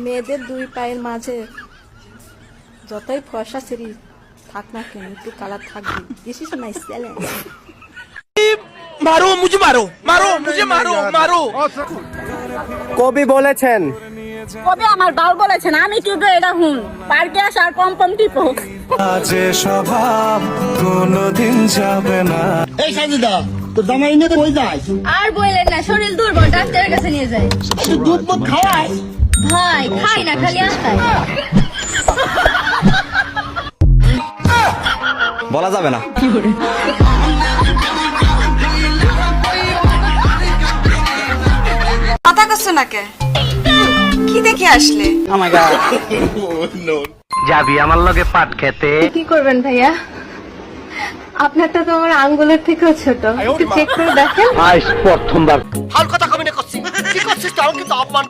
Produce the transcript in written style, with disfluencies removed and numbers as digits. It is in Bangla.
মেয়েদের দুই পায়ের মাঝে যতই ফর্সা সিঁড়ি থাক না কেন একটু কালার থাকবে। This is my challenge. मारो मुझे, मारो मारो मुझे, मारो मारो। কবি বলেছেন কবে আমার বাল বলেছেন আমি কিন্তু এটা হুন পার্কে আসার পম টিপো যে স্বভাব কোনদিন যাবে না। এই সাজিদা তোর জামাই নিয়ে কই যায়? আর বললেন না শরীর দুর্বল ডাক্তারের কাছে নিয়ে যায়। তুই দুধ মুধ খাওয়ায়? ভাই খাই না খালি আস্তায়। বলা যাবে না। কথা করছো না কে? কি দেখে আসলে? যাবি আমার লগে পাট খেতে? কি করবেন ভাইয়া? আপনারটা তো আমার আঙ্গুলের থেকেও ছোট, একটু চেক করে দেখেন। আজ প্রথমবার হাল কথা কবি না করছি, কি করছিস? তাও কিন্তু অপমান